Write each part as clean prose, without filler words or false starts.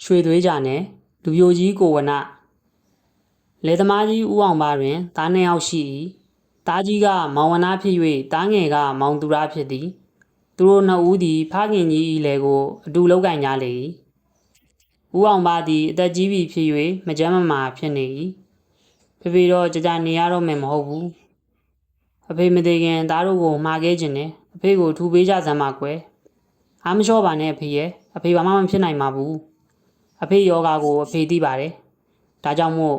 ရွှေသွေးကြနဲ့လူပြိုကြီးကိုဝနလယ်သမားကြီးဦးအောင်ပါတွင်သားနှစ်ယောက်ရှိ၏သားကြီးကမောင်ဝနဖြစ်၍သားငယ်ကမောင်သူရဖြစ်သည်သူတို့နှစ်ဦးသည်ဖခင်ကြီး၏လယ်ကိုအတူလုပ်ကိုင်ကြလေ၏ဦးအောင်ပါသည်အသက်ကြီးပြီဖြစ်၍မကျန်းမမာဖြစ်နေ၏ဖေဖေတော့ကြာကြာနေရတော့မယ်မဟုတ်ဘူးအဖေမသေးခင်သားတို့ကိုမှာခဲ့ခြင်းနဲ့အဖေကိုထူပေးကြစမ်းပါကွယ်အားမလျှော့ပါနဲ့အဖေရဲ့အဖေဘာမှမဖြစ်နိုင်ပါဘူးအဖေယောဂါကိုအဖေသိပါတယ်ဒါကြောင့်မို့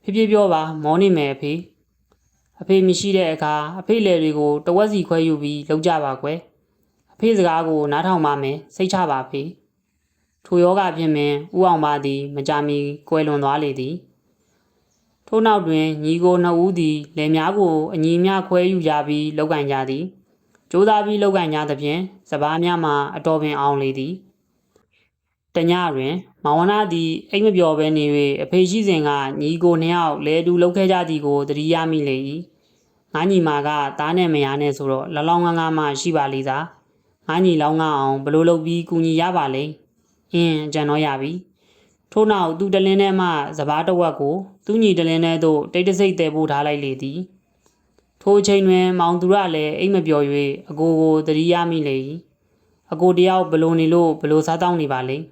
ဖြည်းဖြည်းပြောပါမောနေမယ်အဖေမရှိတဲ့အခါအဖေလယ်တွေကိုတဝက်စီခွဲယူပြီးလုပ်ကြပါကွယ်အဖေစကားကိုနားထောင်ပါမယ်စိတ်ချပါဖေထိုယောဂါဖြစ်ရင်ဦးအောင်ပါသည်မကြာမီကွယ်လွန်သွားလေသည်ထို့နောက်တွင်ညီကိုနှစ်ဦးသည်လယ်များကိုအညီမျှခွဲယူကြပြီးလုပ်ကိုင်ကြသည်ကြိုးစားပြီးလုပ်ကိုင်ကြသဖြင့်စပားများမှာအတော်ပင်အောင်လေသည်တညတွင်မောင်ဝနသည်အိမ်မပျော်ဘဲနေ၍အဖေရှိစဉ်ကညီကိုနှစ်ယောက်လဲတူလုပ်ခဲ့ကြသည်ကိုသတိရမိလေ၏ငါညီမကသားနဲ့မယားနဲ့ဆိုတော့လောင်ငါမှရှိပါလိမ့်သာငါညီလောင်းငါအောင်ဘလို့လုပ်ပြီးကူညီရပါလိမ့်အကြံတော့ရပြီထို့နောက်သူတလင်းထဲမှစပားတစ်ဝက်ကိုသူညီတလင်းထဲသို့တိတ်တဆိတ်တဲပို့ထားလိုက်လေသည်ထိုအချိန်တွင်မောင်သူရလည်းအိမ်မပျော်၍အကိုကိုသတိရမိလေ၏အကိုတယောက်ဘလို့နေလို့ဘလို့စားတောင်းနေပါလိမ့်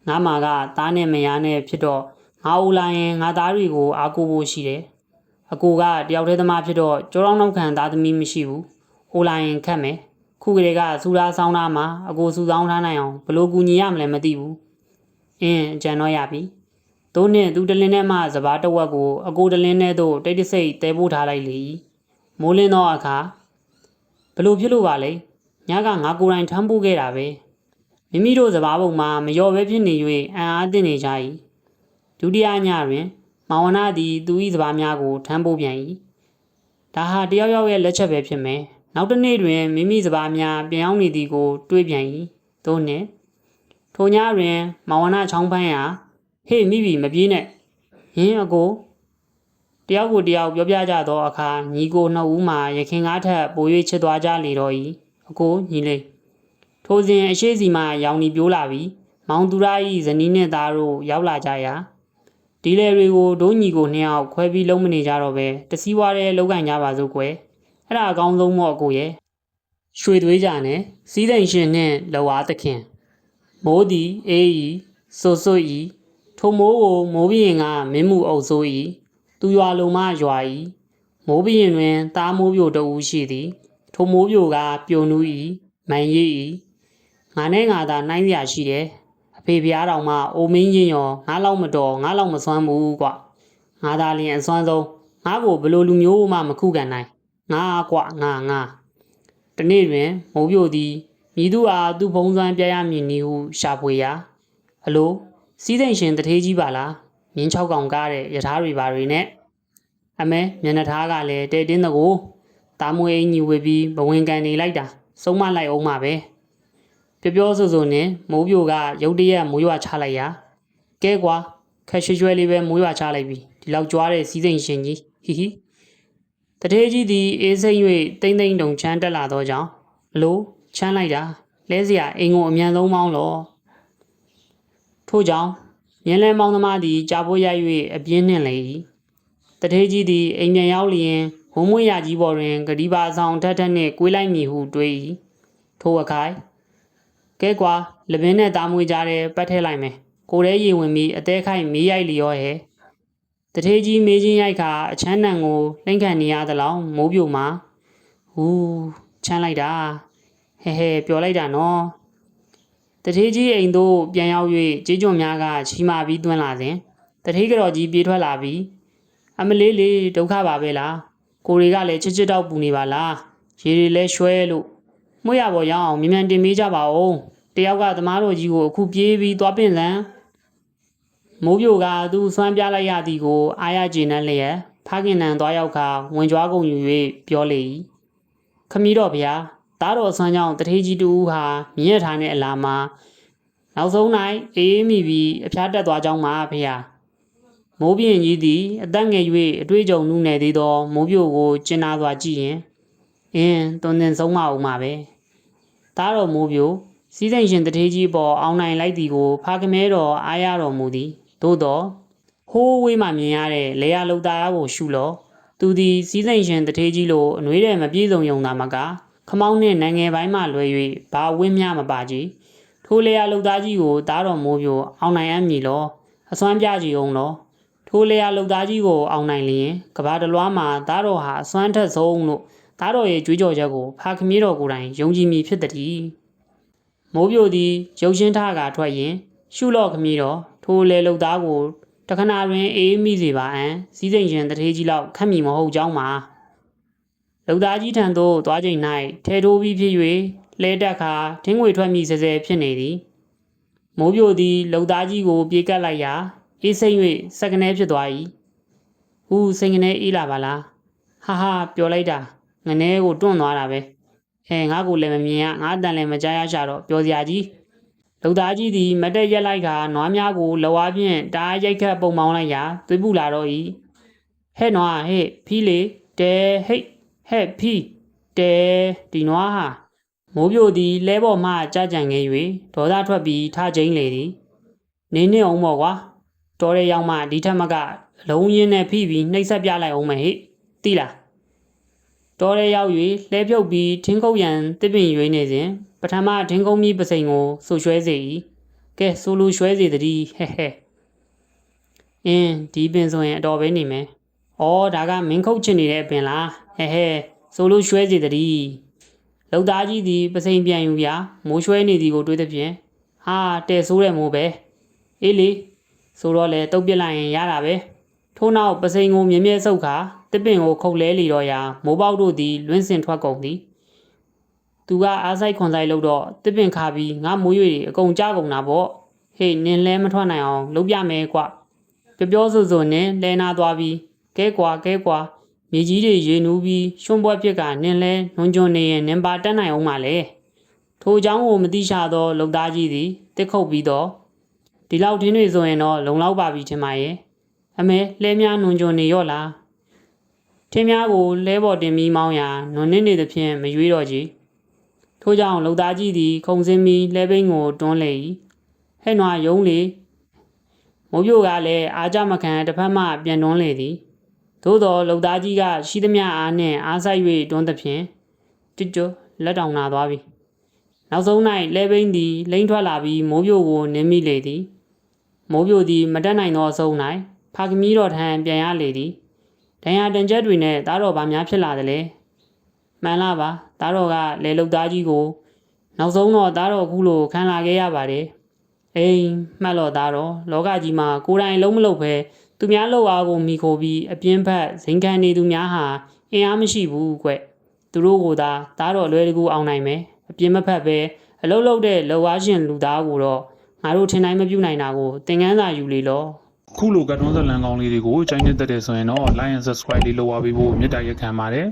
ငါမာကသားနဲ့မယားနဲ့ဖြစ်တော့ငါအိုလာရင်ငါသားတွေကိုအားကိုးဖို့ရှိတယ်အကိုကတယောက်တည်းသမားဖြစ်တော့ကြောတောင်းနောက်ခံသားသမီးမရှိဘူးအိုလာရင်ခက်မယ်ခုကလေးကစူသားဆောင်းသားမှာအကိုစူဆောင်းထားနိုင်အောင်ဘလို့ကူညီရမလဲမသိဘူးကြံတော့ရပြီသို့နှင့်သူတလင်းထဲမှစပားတစ်ဝက်ကိုအကိုတလင်းထဲသို့တိတ်တဆိတ်တဲပို့ထားလိုက်လေမိုးလင်းသောအခါဘလို့ဖြစ်လို့ပါလဲညကငါကိုယ်တိုင်ထမ်းပိုးခဲ့တာပဲမိမိတို့စပားပုံမှာမလျော်ပဲဖြစ်နေ၍အံ့အားသင့်နေကြ၏ဒုတိယညတွင်မောင်ဝနသည်သူ၏စပားများကိုထမ်းပိုးပြန်၏ဒါဟာတယောက်ယောက်ရဲ့လက်ချက်ပဲဖြစ်မယ်နောက်တစ်နေ့တွင်မိမိစပားများပြန်ရောက်နေသည်ကိုတွေးပြန်၏သို့နှင့်ထိုညတွင်မောင်ဝနချောင်းပန်းရာဟေ့မိပြီမပြေးနဲ့ဟင်းအကိုတယောက်ကိုတယောက်ပြောပြကြသောအခါညီကိုနှစ်ဦးမှရခင်ကားထက်ပို၍ချစ်သွားကြလေတော့၏အကိုညီလေးထိုစဉ်အရှိစီမှရောင်နီပြိုးလာပြီးမောင်သူရ၏ဇနီးနှင့်သားတို့ရောက်လာကြရာဒီလေတွေကိုဒုညီကိုနှစ်ယောက်ခွဲပြီးလုံးမနေကြတော့ပဲတစည်းဝါးတဲ့လောက်ကင်ကြပါစို့ကွယ်အဲ့ဒါအကောင်းဆုံးမော့အကိုရဲ့ရွှေသွေးကြနဲ့စီးသိမ်ရှင်နှင့်လောအားသခင်မိုးသည်အေးဤဆိုဆိုဤထိုမိုးကိုမိုးဘရင်ကမင်းမှုအုပ်စိုး၏သူရွာလုံးမှရွာ၏မိုးဘရင်တွင်သားမိုးပြိုတဦးရှိသည်ထိုမိုးပြိုကပြိုနူး၏မန်ရည်၏ငါနဲ့ငါသာနှိုင်းစရာရှိတယ်အဖေဖျားတော်မှအိုမင်းချင်းရောငါလောက်မတော်ငါလောက်မစွမ်းဘူးကွငါသာလျင်အစွမ်းဆုံးငါကိုဘလို့လူမျိုးမှမခုခံနိုင်ငါကွငါတနေ့တွင်မိုးပြိုသည်မြည်သူအားသူ့ဖုံးစွမ်းပြရမည်နည်းဟုရှာဖွေရာအလိုစီးသိမ်ရှင်တထေးကြီးပါလားမြင်း6កောင်ကားတဲ့ယထာတွေပါတွေနဲ့အမဲမျက်နှာထားကလည်းတဲတင်းတကိုတာမွေအင်းကြီးဝေပြီးဘဝင်ကန်နေလိုက်တာစုံမလိုက်အောင်ပါပဲပြောဆိုနဲ့မိုးပြိုကရုတ်တရက်မိုးရွာချလိုက်ရာကဲကွာခက်ရွှဲလေးပဲမိုးရွာချလိုက်ပြီဒီလောက်ကြွားတဲ့စီးစိမ်ရှင်ကြီးဟီဟီတထေးကြီးသည်အေးစိမ့်၍တိမ့်တိမ့်တုံချမ်းတက်လာသောကြောင့်အလိုချမ်းလိုက်တာလဲစရာအိမ်ကိုအမြန်ဆုံးမောင်းလောထို့ကြောင့်မြင်းလဲမောင်းသမားသည်ကြာဖို့ရိုက်၍အပြင်းနှင့်လေ၏တထေးကြီးသည်အိမ်ပြန်ရောက်လျင်ဝုံမွေရကြီးပေါ်တွင်ဂဒီပါဆောင်ထက်နှင့်ကွေးလိုက်မည်ဟုတွေး၏ထို့အခိုင်ကဲကွာလပင်းနဲ့သားမွေးကြတဲ့ပတ်ထဲလိုက်မယ်ကိုရဲရေဝင်ပြီးအသေးခိုက်မေးရိုက်လျောဟဲတထေးကြီးမေးချင်းရိုက်ခါအချမ်းနံကိုလှိမ့်ခံနေရသလောက်မိုးပြိုမှာဟူးချမ်းလိုက်တာဟဲပျော်လိုက်တာနော်တထေးကြီးအိမ်သို့ပြန်ရောက်၍ကြေးကျွန်များကချီမာပြီးသွင်းလာစဉ်တထေးကြော်ကြီးပြေးထွက်လာပြီးအမလေးလေးဒုက္ခပါပဲလားကိုတွေကလည်းချစ်တောက်ပူနေပါလားရေတွေလည်းရွှဲလို့မွေးရပေါ်ရောက်အောင်မြန်တင်မေးကြပါဦးတယောက်ကသမားတော်ကြီးကိုအခုပြေးပြီးသွားပင့်လန်းမိုးပြိုကသူဆွမ်းပြလိုက်ရသည်ကိုအားရကျေနပ်လျက်ဖခင်နံသွားရောက်ခါဝင်ကြွားကုန်ယူ၍ပြောလေ၏ခမည်းတော်ဗျာသားတော်ဆွမ်းကြောင့်တထေးကြီးတူဟာမြင်းရထားနှင့်အလာမှာနောက်ဆုံး၌အေးမိပြီးအဖျားတက်သွားကြောင်းပါဖေဟာမိုးပြင်းကြီးသည်အသက်ငယ်၍အတွေ့အကြုံနုနယ်သေးသောမိုးပြိုကိုကျင်နာစွာကြည့်ရင်သွန်သင်ဆုံးမအောင်ပါပဲသားတော်မိုးပြို စီးစိမ်ရှင်တထေးကြီးပေါ်အောင်နိုင်လိုက်သည်ကိုဖာခမဲတော်အားရတော်မူသည်သို့တော့ဟိုးဝေးမှမြင်ရတဲ့လေယာလုသားကိုရှုလောသူသည်စီးစိမ်ရှင်တထေးကြီးလိုအနှွေးတဲ့မပြေဆုံးယုံသာမကခမောင်းနှင့်နိုင်ငံပိုင်းမှလွယ်၍ဘာဝင်းများမပါကြထိုလေယာလုသားကြီးကိုသားတော်မိုးပြိုအောင်နိုင်အမည်လောအစွမ်းပြကြည်အောင်လောထိုလေယာလုသားကြီးကိုအောင်နိုင်လျင်ကဘာတလွားမှာသားတော်ဟာအစွမ်းထက်ဆုံးလို့သားတော်ရဲ့ကြွေးကြော်ချက်ကိုဖာခမည်းတော်ကိုယ်တိုင်ယုံကြည်မိဖြစ်သည်မိုးပြိုသည်ရုပ်ရှင်ထကထွက်ရင်ရှုလော့ခမည်းတော်ထိုလေလုသားကိုတခဏတွင်အေးမိစေပါအံစီးစိမ်ရှင်တထေးကြီးလောက်ခတ်မိမဟုတ်ကြောင်းမှာလုသားကြီးထံသို့သွားချိန်၌ထဲထိုးပြီးဖြစ်၍လဲတက်ခါထင်းငွေထွက်မိစဲဖြစ်နေသည်မိုးပြိုသည်လုသားကြီးကိုပြေးကပ်လိုက်ရာအေးစိမ့်၍စက္ကနဲဖြစ်သွား၏ဟူစိန်ကနေအေးလာပါလားဟာဟာပျော်လိုက်တာငနဲကိုတွန့်သွားတာပဲငါကိုလည်းမမြင်ရငါတန်လည်းမကြားရရှာတော့ပျော်စရာကြီးလုသားကြီးသည်မတက်ရက်လိုက်ခါနွားများကိုလဝါဖြင့်တားရိုက်ခတ်ပုံမောင်းလိုက်ရာသွေးပူလာတော့၏ဟဲ့နွားဟဲ့ဖီးလေတဲဟိတ်ဟဲ့ဖီးတဲဒီနွားဟာမိုးပြိုသည်လဲပေါ်မှကြကြံခဲ့၍ဒေါသထွက်ပြီးထကျင်းလေသည်နေနေအောင်ပေါ့ကွာတော်တဲ့ရောက်မှဒီထက်မကအလုံးရင်းနဲ့ဖိပြီးနှိပ်ဆက်ပြလိုက်အောင်မယ်ဟိတိလားတော်တဲ့ရောက်၍လဲပြုတ်ပြီးထင်းခုတ်ရန်တစ်ပင်ရွေးနေစဉ်ပထမထင်းကုန်းမီပစိန်ကိုဆူရွှဲစေ၏ကဲဆိုလူရွှဲစေသည်ဟဲ့ဟဲ့ဒီပင်ဆိုရင်အတော်ပဲနေမယ်ဩဒါကမင်းခုတ်ချင်နေတဲ့ပင်လားဟဲ့ဟဲ့ဆိုလူရွှဲစေသည်လုသားကြီးသည်ပစိန်ပြန်ယူရာမိုးရွှဲနေသည်ကိုတွေးသည်ဖြင့်ဟာတဲ့ဆိုးတဲ့မိုးပဲအေးလေဆိုတော့လေတုတ်ပြစ်လိုက်ရင်ရတာပဲထို့နောက်ပစိန်ကိုမြဲမြဲဆုပ်ခါတစ်ပင်ကိုခုတ်လဲလေတော့ရာမိုးပေါက်တို့သည်လွင့်စင်ထွက်ကုန်သည်သူကအားဆိုင်ခွန်ဆိုင်လို့တော့တစ်ပင်ခါပြီးငါမိုးရွေတွေအကုန်ကြကုန်တာပေါ့ဟေးနင်လဲမထွက်နိုင်အောင်လုပ်ပြမယ်ကွပြောဆိုနဲ့လဲနာသွားပြီးကဲကွာမြေကြီးတွေရေနူးပြီးရွှွန့်ပွဲပြက်ကနင်လဲနွန်ကျွန်းနေရင်နင်ပါတက်နိုင်အောင်ပါလေထိုအကြောင်းကိုမသိရှာသောလုံသားကြီးသည်တစ်ခုတ်ပြီးတော့ဒီလောက်ထင်းတွေဆိုရင်တော့လုံလောက်ပါပြီထင်ပါရဲ့အမေလဲများနွန်ကျွန်းနေရော့လားထင်းများကိုလဲပေါ်တင်ပြီးမောင်းရာနွန်နစ်နေသဖြင့်မရွေးတော့ကြီးထို့ကြောင့်လုံသားကြီးသည်ခုံစင်းပြီးလဲဘိန်းကိုတွန်းလေ၏ဟဲ့နွားယုံလေမိုးပြိုကလည်းအားကြမခံတစ်ဖက်မှပြန်တွန်းလေသည်သို့သောလုံသားကြီးကရှိသမျှအားနှင့်အားဆိုင်၍တွန်းသဖြင့်ကျွတ်လက်တောင်နာသွားပြီနောက်ဆုံး၌လဲဘိန်းသည်လိမ့်ထွက်လာပြီးမိုးပြိုကိုနင်းမိလေသည်မိုးပြိုသည်မတက်နိုင်သောအဆုံး၌ဖာကမီးတော်ထံပြန်ရလေသည်ဒဏ်ရာတန်ချက်တွေနဲ့သားတော်ဘာများဖြစ်လာသလဲမှန်လားပါသားတော်ကလေလုံသားကြီးကိုနောက်ဆုံးတော့သားတော်ခုလိုခံလာခဲ့ရပါတယ်မှတ်လို့သားတော်လောကကြီးမှာကိုယ်တိုင်လုံးမလုပ်ပဲသူများလှုပ်အားကိုမိခိုပြီးအပြင်းဖက်ဇင်ခံနေသူများဟာအင်အားမရှိဘူးကွသူတို့ကိုသာသားတော်လွယ်တကူအောင်နိုင်မယ်အပြင်းမဖက်ပဲအလုတ်လုတ်တဲ့လှုပ်အားရှင်လူသားကိုတော့ငါတို့ထင်တိုင်းမပြုနိုင်တာကိုသင်ခန်းစာယူလေလောခုလိုကတ်တွန်းဇလံကောင်းလေးတွေကိုကြိုင်းနေတတ်တယ်ဆိုရင်တော့ like and subscribe လေးလုပ်ပါပေးဖို့မေတ္တာရက်ခံပါတယ်